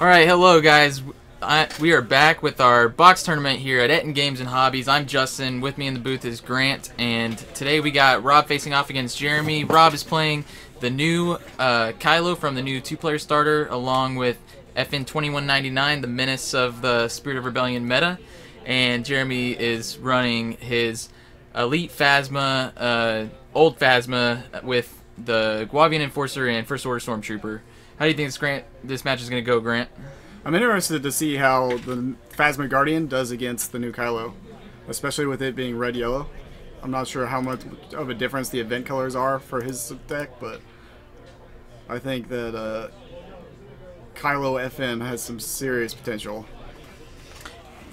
Alright, hello guys. We are back with our box tournament here at Ettin Games and Hobbies. I'm Justin. With me in the booth is Grant. And today we got Rob facing off against Jeremy. Rob is playing the new eKylo from the new two-player starter, along with FN 2199, the menace of the Spirit of Rebellion meta. And Jeremy is running his Elite Phasma, Old Phasma, with the Gauvian Enforcer and First Order Stormtrooper. How do you think this match is going to go, Grant? I'm interested to see how the Phasma Guardian does against the new eKylo, especially with it being red-yellow. I'm not sure how much of a difference the event colors are for his deck, but I think that eKylo FN has some serious potential.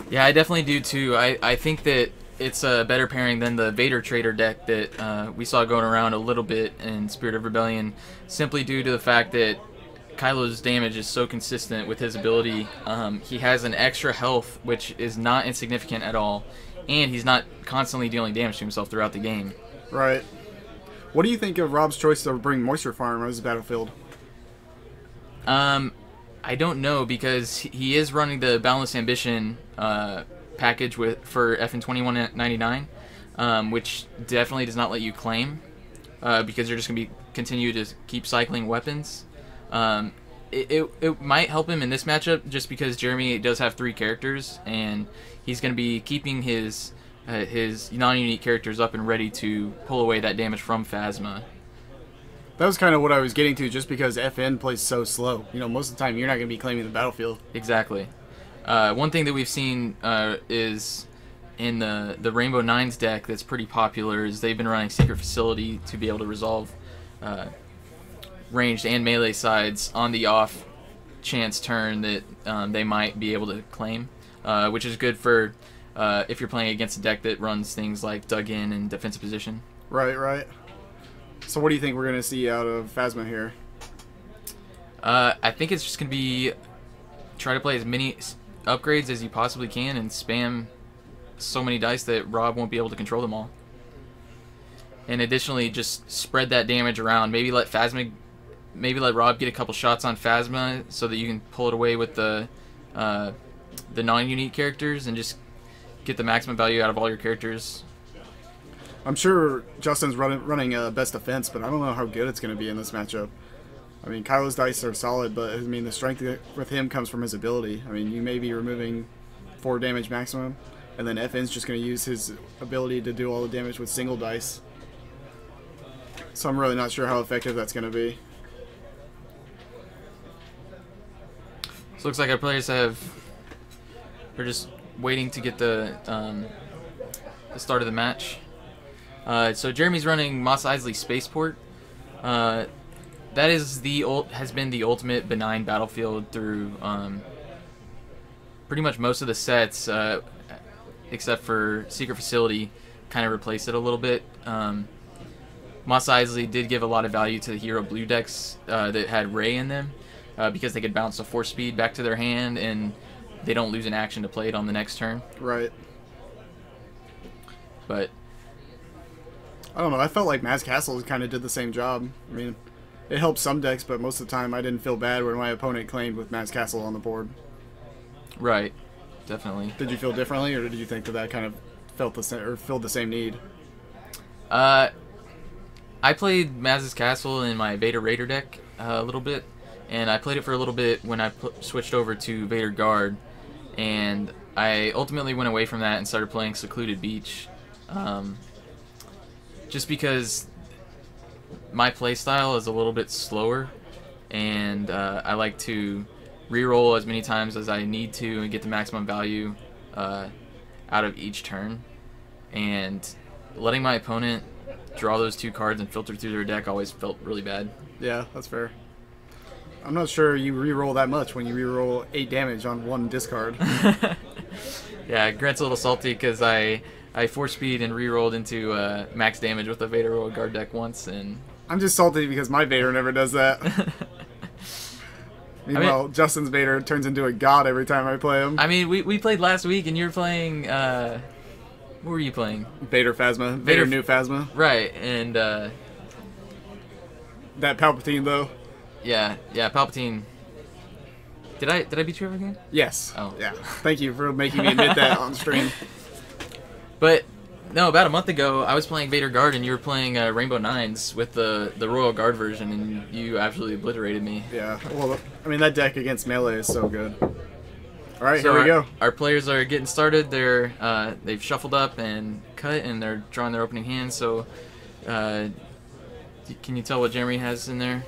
Yeah, I definitely do too. I think that it's a better pairing than the Vader Trader deck that we saw going around a little bit in Spirit of Rebellion, simply due to the fact that Kylo's damage is so consistent with his ability. He has an extra health, which is not insignificant at all, and he's not constantly dealing damage to himself throughout the game. Right. What do you think of Rob's choice to bring Moisture Farm as a battlefield? I don't know, because he is running the Boundless Ambition package for FN 2199, which definitely does not let you claim, because you're just going to continue to keep cycling weapons. It might help him in this matchup just because Jeremy does have 3 characters, and he's going to be keeping his non-unique characters up and ready to pull away that damage from Phasma. That was kind of what I was getting to, just because FN plays so slow. You know, most of the time you're not going to be claiming the battlefield. Exactly. One thing that we've seen is in the Rainbow Nines deck that's pretty popular is they've been running Secret Facility to be able to resolve ranged and melee sides on the off chance turn that they might be able to claim, which is good for if you're playing against a deck that runs things like Dug In and Defensive Position. Right, right. So what do you think we're going to see out of Phasma here? I think it's just going to be try to play as many upgrades as you possibly can and spam so many dice that Rob won't be able to control them all. And additionally, just spread that damage around. Maybe let Rob get a couple shots on Phasma so that you can pull it away with the non-unique characters and just get the maximum value out of all your characters. I'm sure Justin's running best defense, but I don't know how good it's going to be in this matchup. I mean, Kylo's dice are solid, but I mean the strength with him comes from his ability. I mean, you may be removing 4 damage maximum, and then FN's just going to use his ability to do all the damage with single dice. So I'm really not sure how effective that's going to be. So it looks like our players are just waiting to get the start of the match. So Jeremy's running Mos Eisley Spaceport. That is has been the ultimate benign battlefield through pretty much most of the sets, except for Secret Facility, kind of replaced it a little bit. Mos Eisley did give a lot of value to the Hero Blue decks that had Ray in them, because they could bounce a force speed back to their hand and they don't lose an action to play it on the next turn. Right. But I don't know. I felt like Maz Castle kind of did the same job. I mean, it helped some decks, but most of the time I didn't feel bad when my opponent claimed with Maz Castle on the board. Right. Definitely. Did you feel differently, or did you think that kind of filled the same need? I played Maz's Castle in my Vader Raider deck a little bit, and I played it for a little bit when I switched over to Vader Guard, and I ultimately went away from that and started playing Secluded Beach, just because my playstyle is a little bit slower, and I like to reroll as many times as I need to and get the maximum value out of each turn, and letting my opponent draw those 2 cards and filter through their deck always felt really bad. Yeah, that's fair. I'm not sure you reroll that much when you reroll 8 damage on 1 discard. Yeah, Grant's a little salty because I force speed and rerolled into max damage with a Vader Royal Guard deck once, and I'm just salty because my Vader never does that. Meanwhile, Justin's Vader turns into a god every time I play him. I mean, we played last week, and you were playing what were you playing? Vader Phasma. Vader New Phasma. Right, and that Palpatine though. Yeah, Palpatine. Did I beat you every game? Yes. Oh. Yeah. Thank you for making me admit that on stream. But no, about a month ago, I was playing Vader Guard, and you were playing Rainbow Nines with the Royal Guard version, and you absolutely obliterated me. Yeah. Well, I mean, that deck against melee is so good. All right, So here we go. Our players are getting started. They've shuffled up and cut, and they're drawing their opening hand. So, can you tell what Jeremy has in there?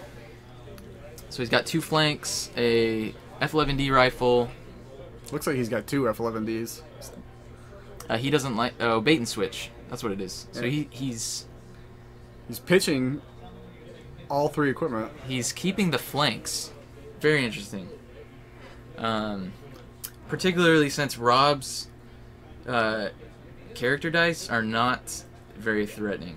So he's got 2 flanks, a F11D rifle. Looks like he's got 2 F11Ds. He doesn't like bait and switch. That's what it is. So he's pitching all 3 equipment. He's keeping the flanks. Very interesting. Particularly since Rob's character dice are not very threatening,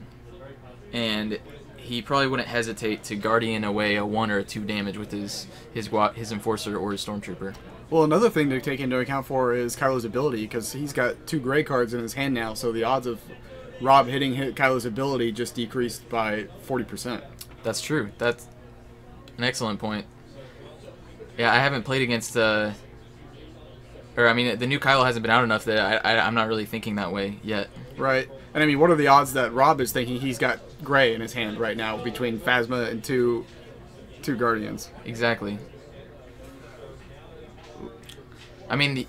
and he probably wouldn't hesitate to guardian away a 1 or a 2 damage with his enforcer or his stormtrooper. Well, another thing to take into account for is Kylo's ability, because he's got 2 gray cards in his hand now, so the odds of Rob hitting Kylo's ability just decreased by 40%. That's true. That's an excellent point. Yeah, I haven't played against the new Kylo hasn't been out enough that I'm not really thinking that way yet. Right. And I mean, what are the odds that Rob is thinking he's got gray in his hand right now between Phasma and two Guardians? Exactly. I mean,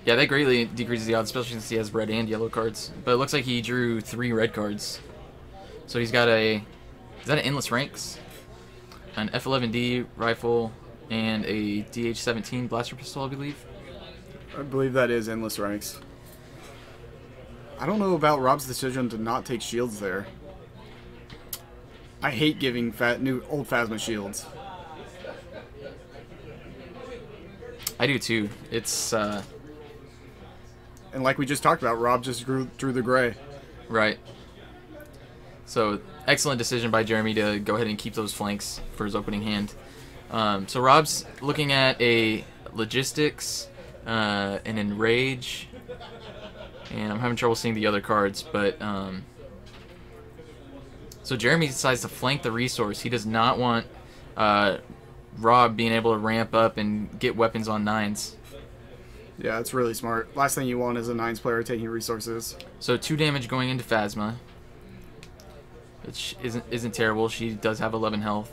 yeah, that greatly decreases the odds, especially since he has red and yellow cards. But it looks like he drew 3 red cards. So he's got is that an Endless Ranks? An F11D rifle and a DH-17 blaster pistol, I believe. I believe that is Endless Ranks. I don't know about Rob's decision to not take shields there. I hate giving old Phasma shields. I do too. It's and like we just talked about, Rob just drew the gray. Right. So excellent decision by Jeremy to go ahead and keep those flanks for his opening hand. So Rob's looking at a Logistics, an Enrage, and I'm having trouble seeing the other cards, but so Jeremy decides to flank the resource. He does not want Rob being able to ramp up and get weapons on 9s. Yeah, it's really smart. Last thing you want is a 9s player taking resources. So 2 damage going into Phasma, which isn't terrible. She does have 11 health.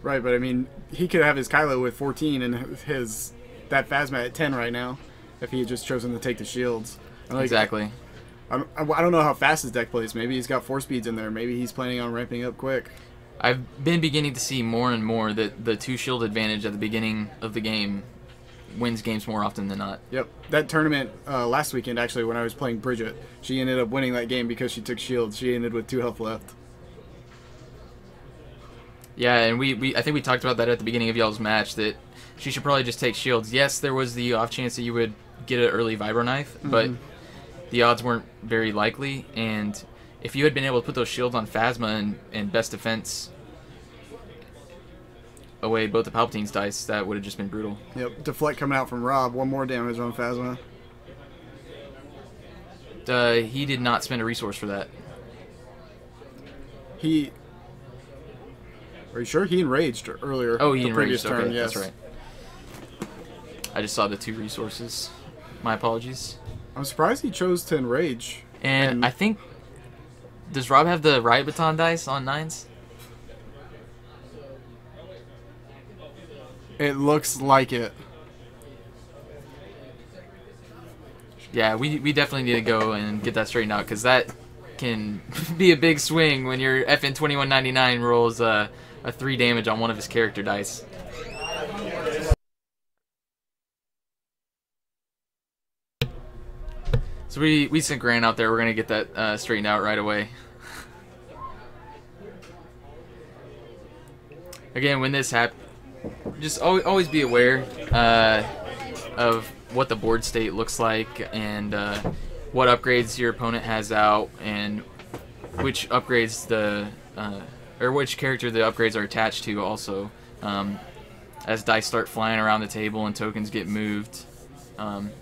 Right, but I mean, he could have his Kylo with 14 and that Phasma at 10 right now if he had just chosen to take the shields. Exactly. I don't know how fast his deck plays. Maybe he's got 4 speeds in there. Maybe he's planning on ramping up quick. I've been beginning to see more and more that the 2 shield advantage at the beginning of the game wins games more often than not. Yep. That tournament last weekend, actually, when I was playing Bridget, she ended up winning that game because she took shields. She ended with 2 health left. Yeah, and I think we talked about that at the beginning of y'all's match, that she should probably just take shields. Yes, there was the off chance that you would get an early Vibro Knife, but the odds weren't very likely, and if you had been able to put those shields on Phasma and best defense away both the Palpatine's dice, that would have just been brutal. Yep, deflect coming out from Rob. 1 more damage on Phasma. He did not spend a resource for that. Are you sure? He enraged earlier. Oh, he the enraged. Previous turn, okay, yes. that's right. I just saw the 2 resources. My apologies. I'm surprised he chose to enrage. And I think, does Rob have the Riot Baton dice on 9s? It looks like it. Yeah, we definitely need to go and get that straightened out, because that can be a big swing when your FN 2199 rolls a 3 damage on one of his character dice. So we sent Grant out there. We're gonna get that straightened out right away. Again, when this happens, just always be aware of what the board state looks like, and what upgrades your opponent has out, and which upgrades or which character the upgrades are attached to also. As dice start flying around the table and tokens get moved,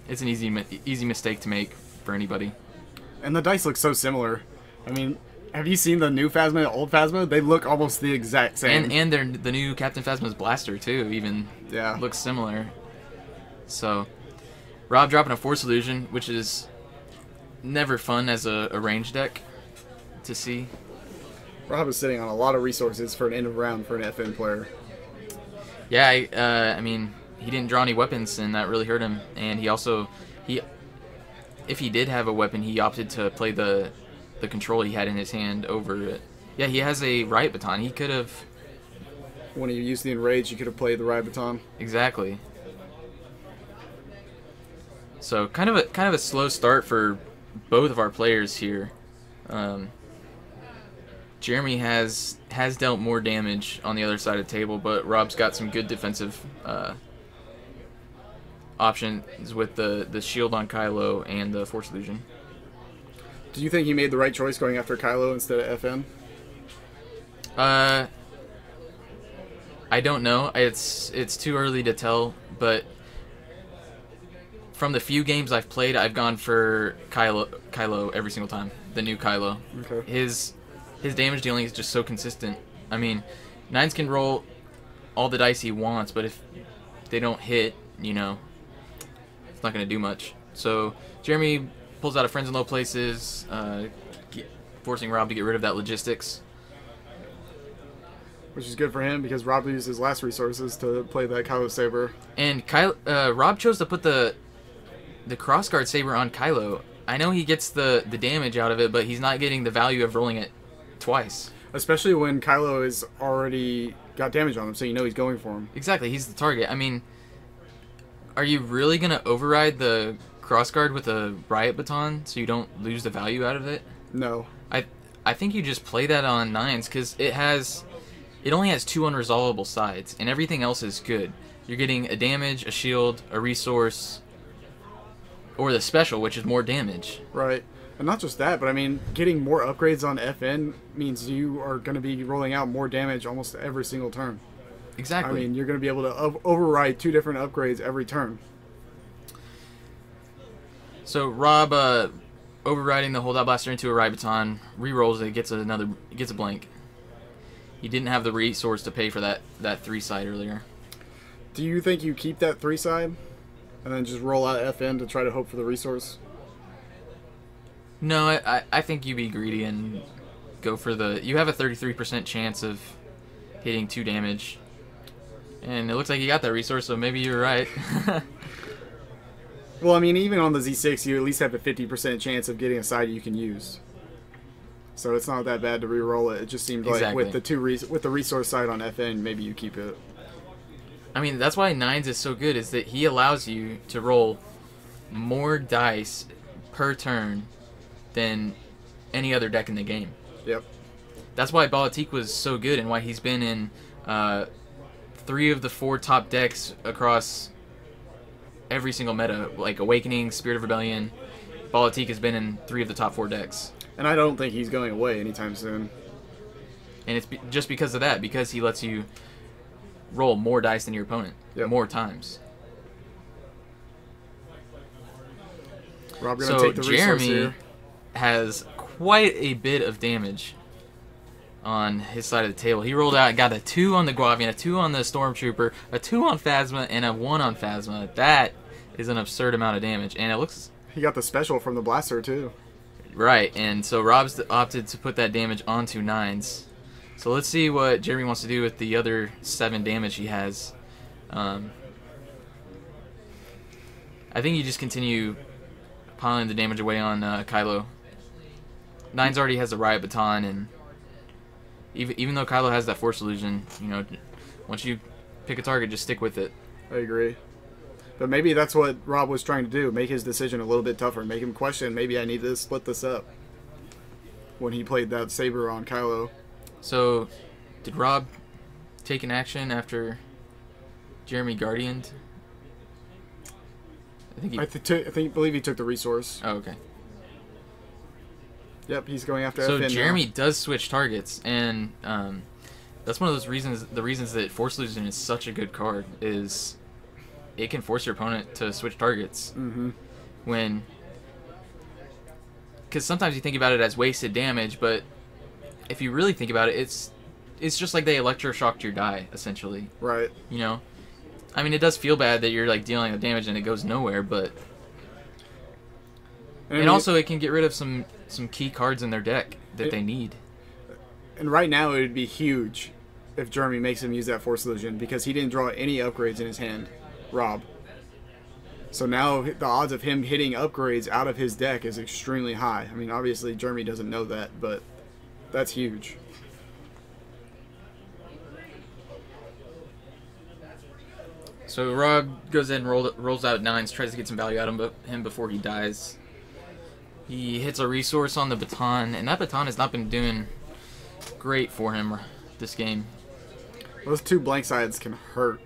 it's an easy mistake to make for anybody. And the dice look so similar. I mean, have you seen the new Phasma and old Phasma? They look almost the exact same. And they're the new Captain Phasma's blaster too. Even looks similar. So Rob dropping a Force Illusion, which is never fun as a range deck to see. Rob is sitting on a lot of resources for an end of round for an FN player. Yeah, I mean, he didn't draw any weapons, and that really hurt him. And he also, if he did have a weapon, he opted to play the control he had in his hand over it. Yeah, he has a Riot Baton. He could have... When he used the Enrage, he could have played the Riot Baton. Exactly. So kind of a slow start for both of our players here. Jeremy has dealt more damage on the other side of the table, but Rob's got some good defensive options with the shield on eKylo and the Force Illusion. Do you think he made the right choice going after eKylo instead of FN? I don't know. It's too early to tell, but from the few games I've played, I've gone for eKylo every single time. The new eKylo. Okay. His damage dealing is just so consistent. I mean, Nines can roll all the dice he wants, but if they don't hit, you know, it's not going to do much. So Jeremy pulls out of Friends in Low Places, forcing Rob to get rid of that logistics. Which is good for him because Rob used his last resources to play that eKylo Saber. And Rob chose to put the Crossguard Saber on eKylo. I know he gets the damage out of it, but he's not getting the value of rolling it twice. Especially when eKylo has already got damage on him, so you know he's going for him. Exactly, he's the target. I mean, are you really going to override the Crossguard with a Riot Baton so you don't lose the value out of it? No. I think you just play that on Nines because it only has 2 unresolvable sides, and everything else is good. You're getting a damage, a shield, a resource, or the special, which is more damage. Right. And not just that, but I mean, getting more upgrades on FN means you are going to be rolling out more damage almost every single turn. Exactly. I mean, you're going to be able to override 2 different upgrades every turn. So Rob, overriding the Holdout Blaster into a Riot Baton, re-rolls it, gets a blank. He didn't have the resource to pay for that 3-side earlier. Do you think you keep that 3-side and then just roll out FN to try to hope for the resource? No, I think you be greedy and go for you have a 33% chance of hitting 2 damage. And it looks like you got that resource, so maybe you're right. Well, I mean, even on the Z6, you at least have a 50% chance of getting a side you can use. So it's not that bad to re-roll it. It just seemed like with the resource side on FN, maybe you keep it. I mean, that's why Nines is so good, is that he allows you to roll more dice per turn than any other deck in the game. Yep. That's why Balatik was so good and why he's been in 3 of the 4 top decks across every single meta. Like Awakening, Spirit of Rebellion, Balatik has been in 3 of the top 4 decks. And I don't think he's going away anytime soon. And it's just because of that, because he lets you roll more dice than your opponent, more times. Rob gonna take the resource Jeremy here. Has quite a bit of damage on his side of the table. He rolled out and got a 2 on the Gauvian, a 2 on the Stormtrooper, a 2 on Phasma, and a 1 on Phasma. That is an absurd amount of damage, and it looks... He got the special from the blaster, too. Right, and so Rob's opted to put that damage onto Nines. So let's see what Jeremy wants to do with the other 7 damage he has. I think you just continue piling the damage away on eKylo. Nines already has a Riot Baton, and even though eKylo has that Force Illusion, you know, once you pick a target, just stick with it. I agree. But maybe that's what Rob was trying to do, make his decision a little bit tougher, make him question, maybe I need to split this up when he played that Saber on eKylo. So, did Rob take an action Jeremy Guardianed? I believe he took the resource. Oh, okay. Yep, he's going after So FN Jeremy now. does switch targets, and that's one of those reasons. The reasons that Force Illusion is such a good card is it can force your opponent to switch targets. Mm-hmm. Because sometimes you think about it as wasted damage, but if you really think about it, it's just like they electroshocked your die, essentially. Right. You know? I mean, it does feel bad that you're, like, dealing the damage and it goes nowhere, but... And also, it can get rid of some key cards in their deck that they need. And right now, it would be huge if Jeremy makes him use that Force Illusion, because he didn't draw any upgrades in his hand, Rob. So now the odds of him hitting upgrades out of his deck is extremely high. I mean, obviously, Jeremy doesn't know that, but that's huge. So Rob goes in and rolls out 9s, tries to get some value out of him before he dies. He hits a resource on the baton, and that baton has not been doing great for him this game. Those 2 blank sides can hurt.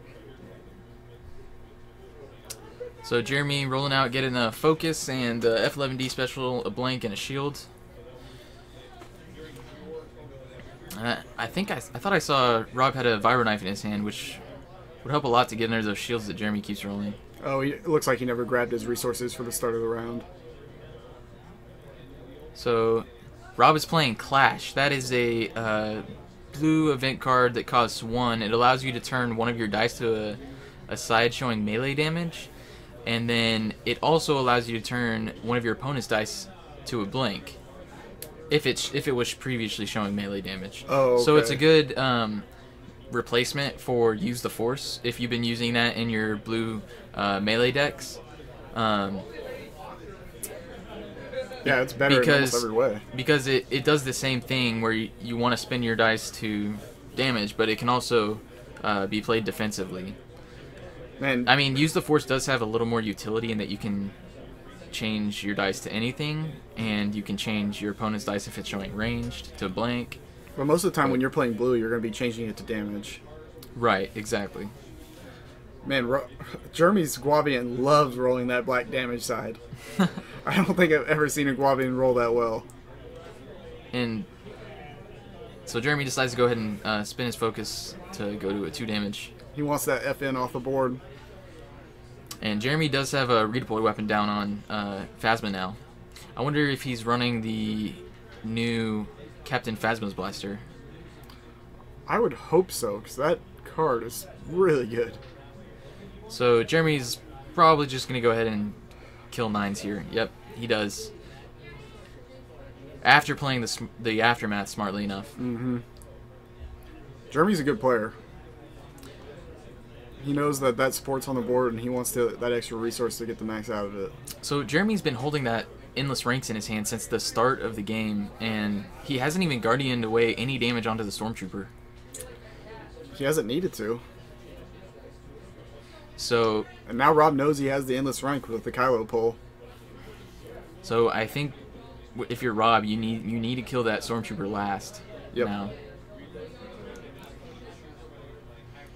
So Jeremy rolling out, getting a focus and F11D special, a blank, and a shield. I thought I saw Rob had a Vibro Knife in his hand, which would help a lot to get under those shields that Jeremy keeps rolling. Oh, it looks like he never grabbed his resources for the start of the round. So Rob is playing Clash. That is a blue event card that costs 1. It allows you to turn one of your dice to a side showing melee damage. And then it also allows you to turn one of your opponent's dice to a blank if it was previously showing melee damage. Oh, okay. So it's a good replacement for Use the Force if you've been using that in your blue melee decks. Yeah, it's better in almost every way. Because it does the same thing where you want to spin your dice to damage, but it can also be played defensively. Man, I mean, Use the Force does have a little more utility in that you can change your dice to anything, and you can change your opponent's dice if it's showing ranged to blank. but most of the time when you're playing blue, you're going to be changing it to damage. Right, exactly. Man, Jeremy's Gauvian loves rolling that black damage side. I don't think I've ever seen a Gauvian roll that well. And so Jeremy decides to go ahead and spin his focus to go to a 2 damage. He wants that FN off the board. And Jeremy does have a redeploy weapon down on ePhasma now. I wonder if he's running the new Captain Phasma's Blaster. I would hope so, because that card is really good. So Jeremy's probably just going to go ahead and kill 9s here. Yep, he does. After playing the Aftermath smartly enough. Mm-hmm. Jeremy's a good player. He knows that support's on the board, and he wants that extra resource to get the max out of it. So Jeremy's been holding that Endless Ranks in his hand since the start of the game, and he hasn't even Guardianed away any damage onto the Stormtrooper. He hasn't needed to. So, and now Rob knows he has the Endless Rank with the eKylo pull. So I think if you're Rob, you need to kill that Stormtrooper last. Yep. Now.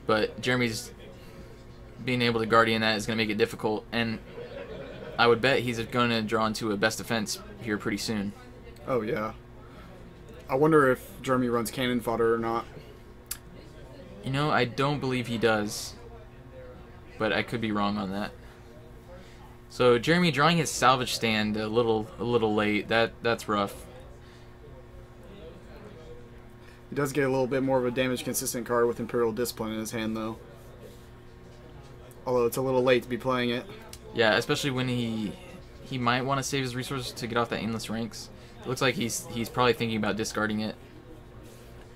But Jeremy's being able to Guardian that is going to make it difficult, and I would bet he's going to draw into a best defense here pretty soon. Oh, yeah. I wonder if Jeremy runs cannon fodder or not. You know, I don't believe he does, but I could be wrong on that. So Jeremy drawing his salvage stand a little late. That's rough. He does get a little bit more of a damage consistent card with Imperial Discipline in his hand, though. Although it's a little late to be playing it. Yeah, especially when he might want to save his resources to get off that Endless Ranks. It looks like he's probably thinking about discarding it.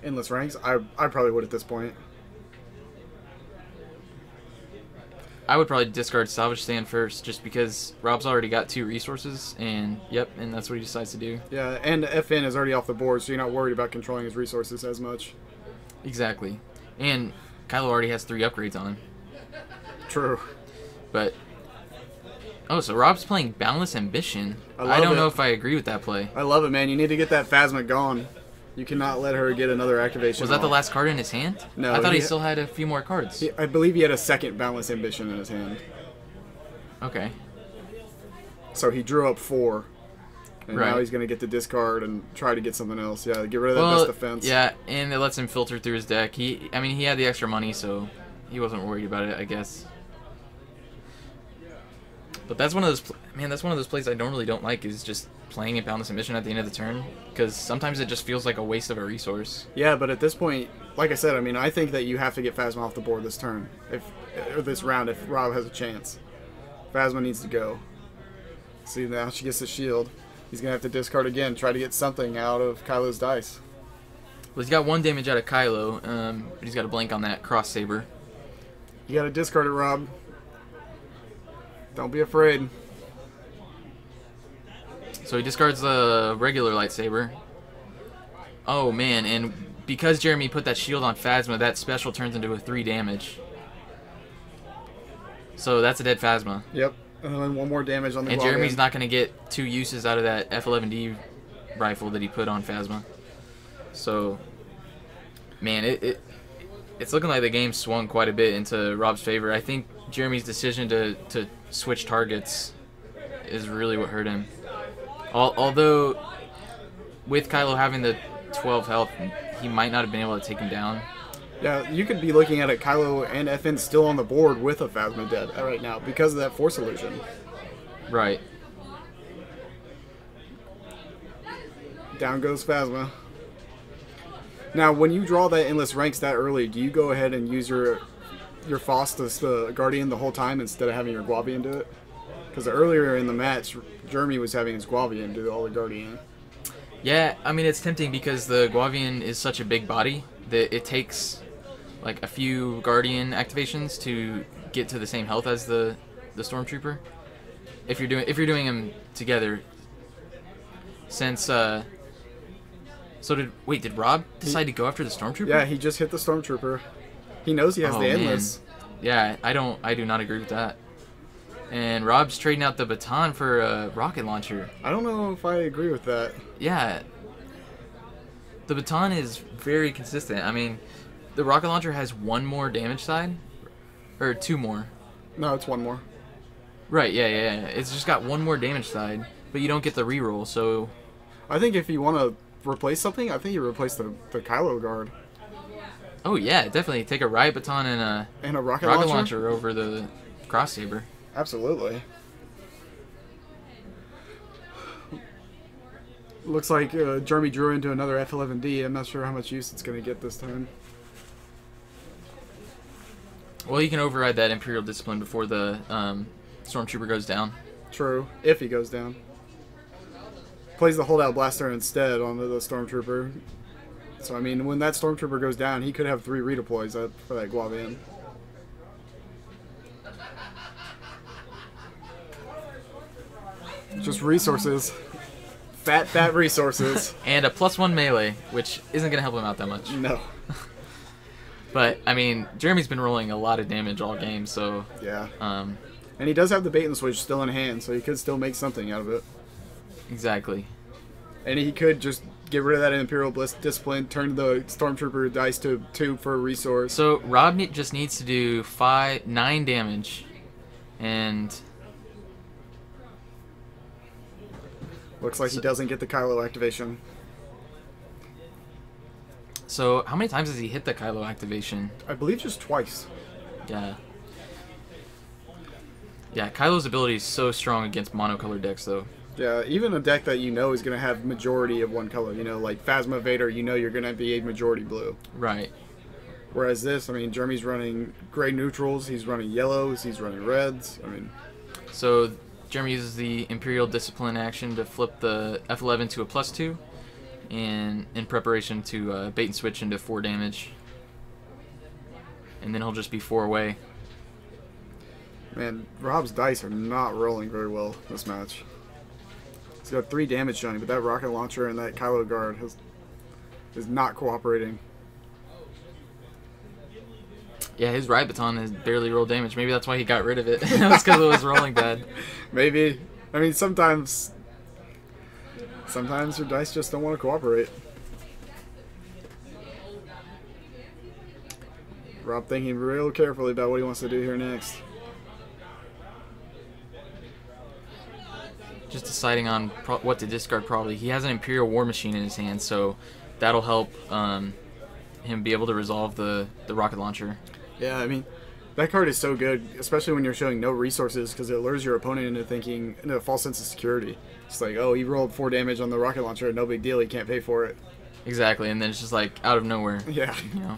Endless Ranks? I probably would at this point. I would probably discard Salvage Stand first, just because Rob's already got 2 resources, and and that's what he decides to do. Yeah, and FN is already off the board, so you're not worried about controlling his resources as much. Exactly. And eKylo already has 3 upgrades on him. True. But, oh, so Rob's playing Boundless Ambition. I don't know if I agree with that play. I love it, man. You need to get that Phasma gone. You cannot let her get another activation. Was that the last card in his hand? No. I thought he still had a few more cards. I believe he had a second Boundless Ambition in his hand. Okay. So he drew up 4. And Right. now he's going to get the discard and try to get something else. Yeah, get rid of that best defense. Yeah, and it lets him filter through his deck. He had the extra money, so he wasn't worried about it, I guess. But that's one of those, man, that's one of those plays I normally don't like, is just playing a Boundless Submission at the end of the turn, because sometimes it just feels like a waste of a resource. Yeah, but at this point, like I said, I mean, I think that you have to get Phasma off the board this turn, or this round, if Rob has a chance. Phasma needs to go. See, now she gets the shield. He's going to have to discard again, try to get something out of Kylo's dice. Well, he's got 1 damage out of Kylo, but he's got a blank on that Cross Saber. You got to discard it, Rob. Don't be afraid. So he discards the regular lightsaber. Oh man, and because Jeremy put that shield on Phasma, that special turns into a 3 damage. So that's a dead Phasma. Yep. And then 1 more damage on the And Gauvian. Jeremy's not going to get 2 uses out of that F11D rifle that he put on Phasma. So, man, it's looking like the game swung quite a bit into Rob's favor. I think Jeremy's decision to switch targets is really what hurt him. Although, with Kylo having the 12 health, he might not have been able to take him down. Yeah, you could be looking at it, Kylo and FN still on the board with a Phasma dead right now because of that Force illusion. Right. Down goes Phasma. Now, when you draw that Endless Ranks that early, do you go ahead and use your FOST as the Guardian the whole time instead of having your Gauvian do it? Because earlier in the match, Jeremy was having his Gauvian do all the Guardian. Yeah, I mean, it's tempting because the Gauvian is such a big body that it takes like a few Guardian activations to get to the same health as the Stormtrooper. If you're doing them together. Since so did Rob decide to go after the Stormtrooper? Yeah, he just hit the Stormtrooper. He knows he has the Endless. Man. Yeah, I do not agree with that. And Rob's trading out the baton for a rocket launcher. I don't know if I agree with that. Yeah. The baton is very consistent. I mean, the rocket launcher has 1 more damage side, or 2 more. No, it's 1 more. Right, yeah. It's just got 1 more damage side, but you don't get the reroll, so... I think if you want to replace something, I think you replace the Kylo guard. Oh yeah, definitely. Take a riot baton and a rocket launcher over the cross saber. Absolutely. Looks like Jeremy drew into another F11D. I'm not sure how much use it's going to get this time. Well, you can override that Imperial Discipline before the Stormtrooper goes down. True, if he goes down. Plays the holdout blaster instead on the Stormtrooper. So, I mean, when that Stormtrooper goes down, he could have 3 redeploys for that Gauvian. Just resources. Fat resources. And a +1 melee, which isn't going to help him out that much. No. But, I mean, Jeremy's been rolling a lot of damage all game, so... Yeah. And he does have the bait and switch still in hand, so he could still make something out of it. Exactly. And he could just get rid of that Imperial Discipline, turn the Stormtrooper dice to 2 for a resource. So Rob just needs to do 9 damage, and looks like he doesn't get the Kylo activation. So how many times has he hit the Kylo activation? I believe just twice. Yeah. Yeah, Kylo's ability is so strong against monocolored decks, though. Yeah, even a deck that you know is going to have majority of one color. You know, like Phasma Vader, you know you're going to be a majority blue. Right. Whereas this, I mean, Jeremy's running gray neutrals, he's running yellows, he's running reds. I mean, so Jeremy uses the Imperial Discipline action to flip the F11 to a +2, and in preparation to bait and switch into 4 damage. And then he'll just be 4 away. Man, Rob's dice are not rolling very well this match. He's got 3 damage Johnny, but that rocket launcher and that Kylo guard is not cooperating. Yeah, his riot baton has barely rolled damage. Maybe that's why he got rid of it. That's because it was rolling bad. Maybe. I mean, sometimes your dice just don't want to cooperate. Rob thinking real carefully about what he wants to do here next. Just deciding on what to discard probably. He has an Imperial War Machine in his hand, so that'll help him be able to resolve the rocket launcher. Yeah, I mean, That card is so good, especially when you're showing no resources, because it lures your opponent into thinking, into a false sense of security. It's like, oh, he rolled 4 damage on the rocket launcher, no big deal, he can't pay for it. Exactly, and then it's just like out of nowhere. Yeah. You know.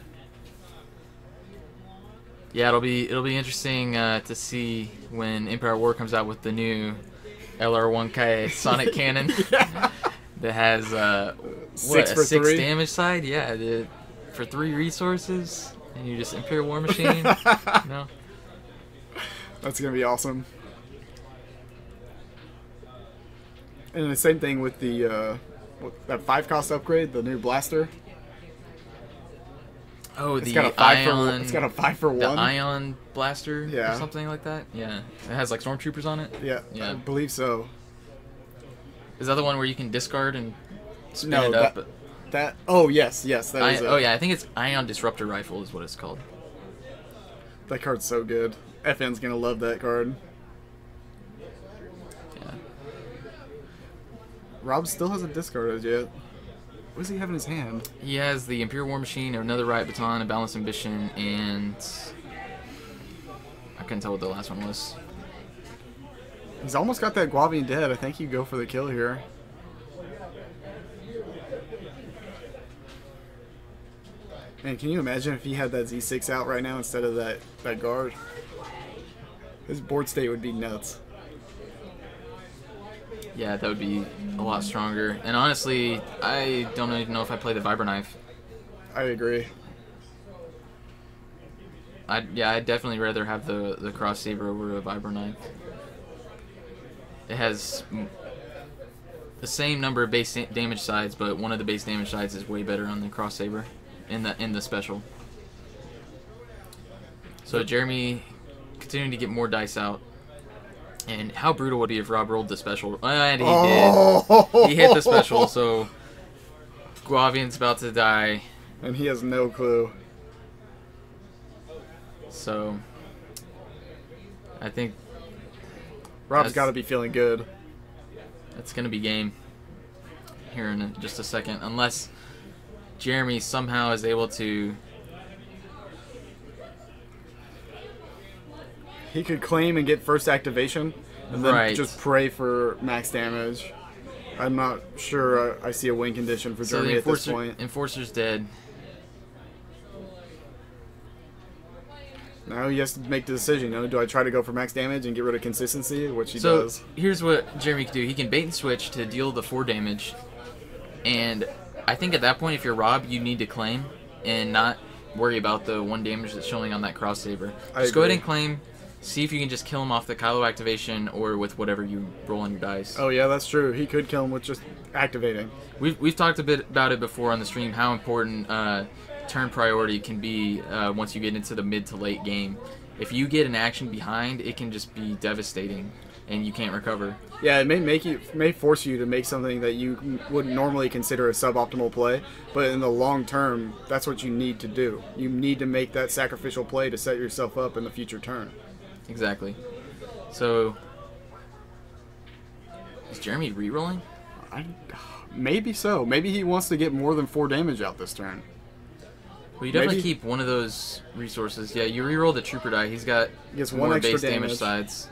Yeah, it'll be interesting to see when Empire War comes out with the new LR1K Sonic Cannon Yeah. that has 6 for 6 3 damage side. Yeah, for 3 resources, and you just Imperial War Machine. No. That's gonna be awesome. And the same thing with the that 5-cost upgrade, the new blaster. Oh, It's the got a 5 Ion. for, it's got a 5 for 1. The Ion Blaster Yeah. or something like that. Yeah, it has like Stormtroopers on it. Yeah, Yeah. I believe so. Is that the one where you can discard and spin No, it up? that. Oh yes, that is. Oh yeah, I think it's Ion Disruptor Rifle is what it's called. That card's so good. FN's gonna love that card. Yeah. Rob still hasn't discarded yet. What does he have in his hand? He has the Imperial War Machine, another Riot Baton, a Balanced Ambition, and I couldn't tell what the last one was. He's almost got that Gauvian dead. I think you go for the kill here. Man, can you imagine if he had that Z6 out right now instead of that guard? His board state would be nuts. Yeah, that would be a lot stronger. And honestly, I don't even know if I play the Vibra Knife. I agree. I'd definitely rather have the Cross Saber over a Vibra Knife. It has the same number of base damage sides, but one of the base damage sides is way better on the Cross Saber in the special. So Jeremy continuing to get more dice out. And how brutal would he have Rob rolled the special? And he did. He hit the special, so Gauvian's about to die. And he has no clue. So I think Rob's got to be feeling good. that's going to be game here in just a second. Unless Jeremy somehow is able to... He could claim and get first activation, and then Right. just pray for max damage. I'm not sure I see a win condition for So Jeremy the at this point. Enforcer's dead. Now he has to make the decision. You know, do I try to go for max damage and get rid of consistency, which he So does? here's what Jeremy can do. He can bait and switch to deal the 4 damage. And I think at that point, if you're Rob, you need to claim and not worry about the 1 damage that's showing on that Cross Saber. Just go ahead and claim. See if you can just kill him off the Kylo activation or with whatever you roll on your dice. Oh yeah, that's true. He could kill him with just activating. We've talked a bit about it before on the stream, how important turn priority can be once you get into the mid to late game. If you get an action behind, it can just be devastating, and you can't recover. Yeah, it may force you to make something that you wouldn't normally consider a suboptimal play, but in the long term, that's what you need to do. You need to make that sacrificial play to set yourself up in the future turn. Exactly. So, is Jeremy rerolling? Maybe so. Maybe he wants to get more than 4 damage out this turn. Well, you definitely Maybe. keep one of those resources. Yeah, you reroll the trooper die. He's got Gets more one extra base damage damage. sides.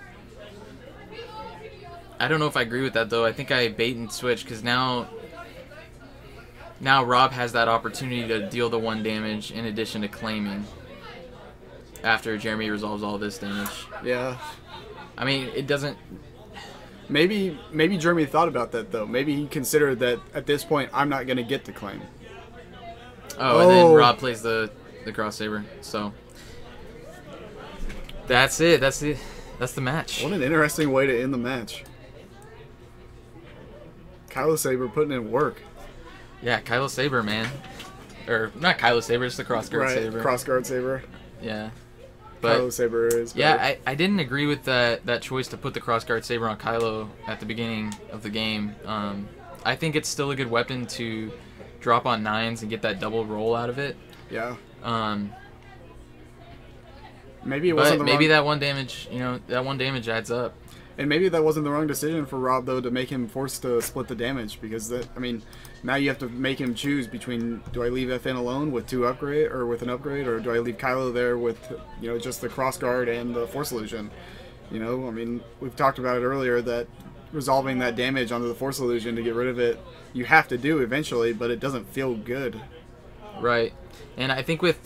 I don't know if I agree with that though. I think I bait and switch because now Rob has that opportunity to deal the 1 damage in addition to claiming after Jeremy resolves all this damage. Yeah. I mean, it doesn't... Maybe Jeremy thought about that though. Maybe he considered that at this point I'm not going to get the claim. Oh, and then Rob plays the Cross Saber. So that's it. That's the match. What an interesting way to end the match. Kylo Saber putting in work. Yeah, Kylo Saber, man. Or not Kylo Saber, it's the Crossguard Saber. Crossguard Saber. Yeah. But Kylo Saber is better. yeah, I didn't agree with that choice to put the Crossguard Saber on Kylo at the beginning of the game. I think it's still a good weapon to drop on 9s and get that double roll out of it. Yeah. But Maybe it wasn't maybe that 1 damage, that 1 damage adds up. And maybe that wasn't the wrong decision for Rob, though, to make him forced to split the damage, because that, I mean, now you have to make him choose between, do I leave FN alone with with an upgrade, or do I leave Kylo there with, you know, just the cross guard and the Force illusion? You know, I mean, we've talked about it earlier that resolving that damage onto the Force illusion to get rid of it, you have to do eventually, but it doesn't feel good. Right. And I think with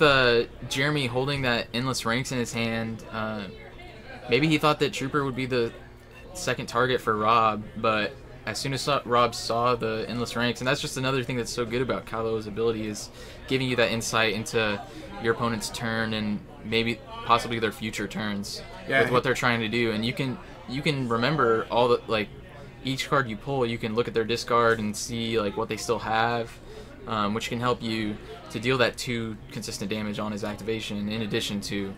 Jeremy holding that Endless Ranks in his hand, maybe he thought that Trooper would be the second target for Rob, but as soon as Rob saw the Endless Ranks, and that's just another thing that's so good about Kylo's ability, is giving you that insight into your opponent's turn and maybe possibly their future turns with what they're trying to do. And you can remember all the, like, each card you pull, you can look at their discard and see like what they still have, which can help you to deal that 2 consistent damage on his activation, in addition to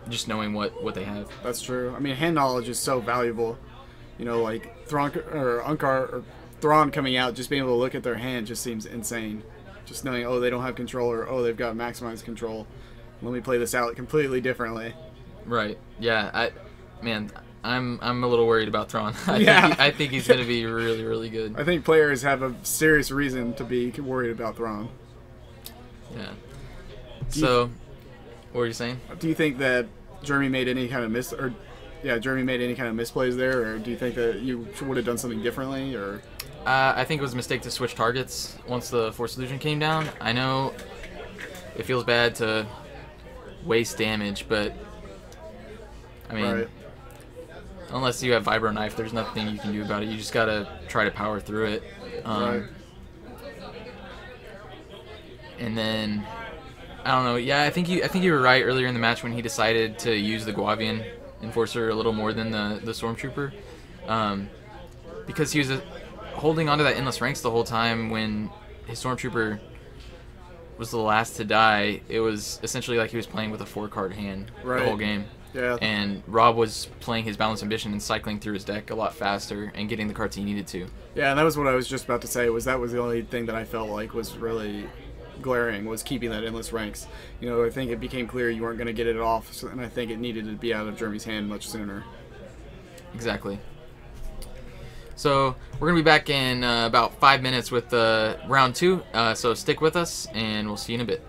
just knowing what they have. That's true. I mean, hand knowledge is so valuable. You know, like Thrawn or Unkar or Thrawn coming out, just being able to look at their hand just seems insane. Just knowing, oh, they don't have control, or oh, they've got maximized control. Let me play this out completely differently. Right. Yeah. I'm a little worried about Thrawn. I think he's going to be really, really good. I think players have a serious reason to be worried about Thrawn. Yeah. So, what were you saying? Do you think that Jeremy made any kind of misplays there, or do you think that you would have done something differently, or? I think it was a mistake to switch targets once the Force illusion came down. I know it feels bad to waste damage, but I mean, right. Unless you have Vibro Knife, there's nothing you can do about it. You just gotta try to power through it. Right. And then I don't know. Yeah, I think you were right earlier in the match when he decided to use the Gauvian Enforcer a little more than the Stormtrooper, because he was holding onto that Endless Ranks the whole time. When his Stormtrooper was the last to die, it was essentially like he was playing with a 4-card hand the whole game. Yeah. And Rob was playing his Balanced Ambition and cycling through his deck a lot faster and getting the cards he needed to. Yeah, and that was what I was just about to say. That was the only thing that I felt like was really glaring, was keeping that Endless Ranks. You know, I think it became clear you weren't going to get it off, and I think it needed to be out of Jeremy's hand much sooner. Exactly. So we're going to be back in about 5 minutes with round 2, so stick with us, and we'll see you in a bit.